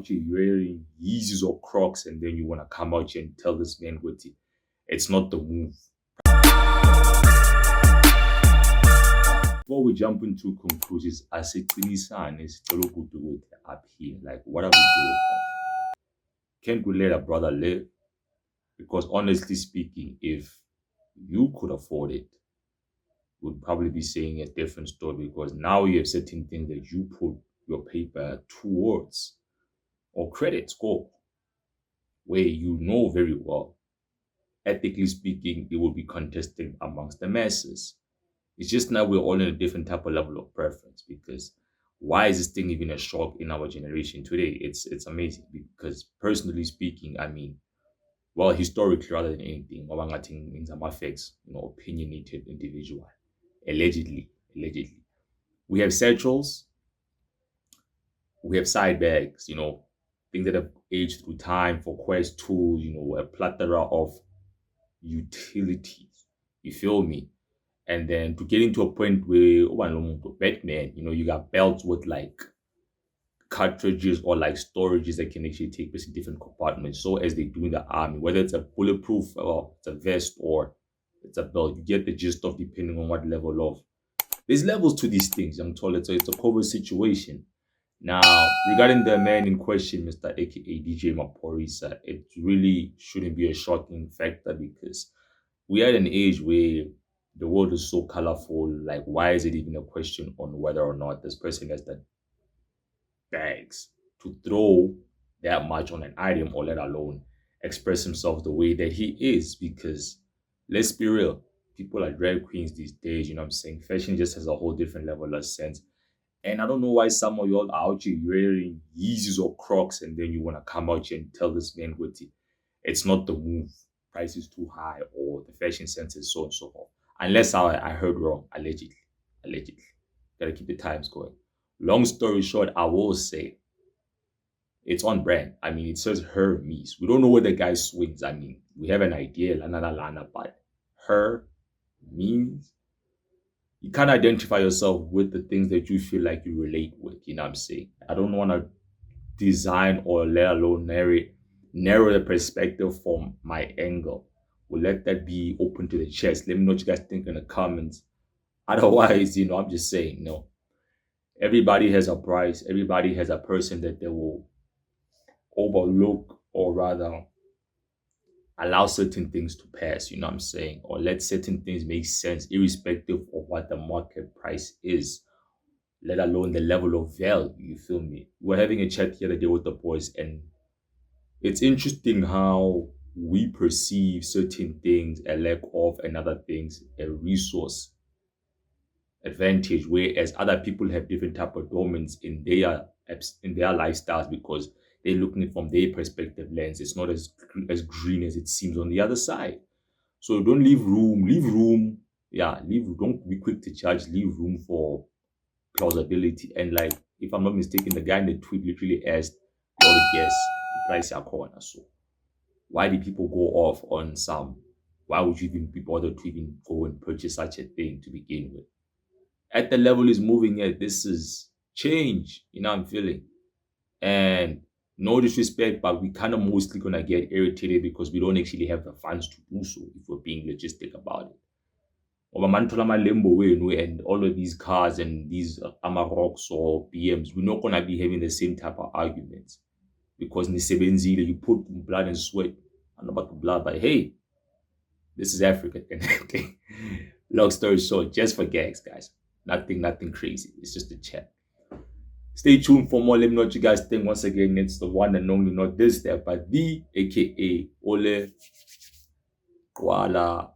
out here wearing Yeezys or Crocs and then you want to come out here and tell this man what it's not the move. Before we jump into conclusions, as a up here, like what are we doing? Can't we let a brother live? Because honestly speaking, if you could afford it, would probably be saying a different story because now you have certain things that you put your paper towards or credit score where you know very well, ethically speaking, it will be contested amongst the masses. It's just now we're all in a different type of level of preference because why is this thing even a shock in our generation today? It's amazing because personally speaking, I mean, well, historically rather than anything, Wabangating means I'm affects, opinionated individual. Allegedly. We have satchels, we have side bags, things that have aged through time for quest tools, a plethora of utilities. You feel me? And then to get into a point where Batman, you got belts with like cartridges or like storages that can actually take place in different compartments. So as they do in the army, whether it's a bulletproof or it's a vest or it's a belt, you get the gist of depending on what level of. There's levels to these things, I'm told. So it's a COVID situation. Now, regarding the man in question, Mr. aka DJ Maporisa, it really shouldn't be a shocking factor because we are at an age where the world is so colorful. Like, why is it even a question on whether or not this person has the bags to throw that much on an item or let alone express himself the way that he is? Because let's be real, people are drag queens these days, you know what I'm saying? Fashion just has a whole different level of sense. And I don't know why some of y'all are out here wearing Yeezys or Crocs and then you want to come out here and tell this man what it's not the move. Price is too high or the fashion sense is so and so forth. Unless I heard wrong, allegedly. Gotta keep the times going. Long story short, I will say it's on brand. I mean, it says Hermes. We don't know where the guy swings. I mean, we have an idea, lana, but her means you can't identify yourself with the things that you feel like you relate with. You know what I'm saying? I don't want to design or let alone narrow the perspective from my angle. We'll let that be open to the chest. Let me know what you guys think in the comments. Otherwise, I'm just saying, no. Everybody has a price. Everybody has a person that they will overlook or rather allow certain things to pass, you know what I'm saying? Or let certain things make sense irrespective of what the market price is, let alone the level of value, you feel me? We're having a chat the other day with the boys and it's interesting how we perceive certain things, a lack of, and other things, a resource advantage, whereas other people have different type of domains in their lifestyles because they're looking at it from their perspective lens. It's not as green as it seems on the other side. So don't leave room. Yeah, don't be quick to judge. Leave room for plausibility. And like, if I'm not mistaken, the guy in the tweet literally asked, "You ought to guess the price are corner." So why did people go off on some? Why would you even be bothered to even go and purchase such a thing to begin with? At the level is moving at, this is change. I'm feeling. And no disrespect, but we kind of mostly gonna get irritated because we don't actually have the funds to do so if we're being logistic about it. And all of these cars and these Amaroks or BMs, we're not gonna be having the same type of arguments because Nisebenzile, you put blood and sweat. I'm not about to blood, but hey, this is Africa. Long story short, just for gags, guys. Nothing crazy. It's just a chat. Stay tuned for more. Let me know what you guys think. Once again, it's the one and only, not this, that, but the aka Ole Kuala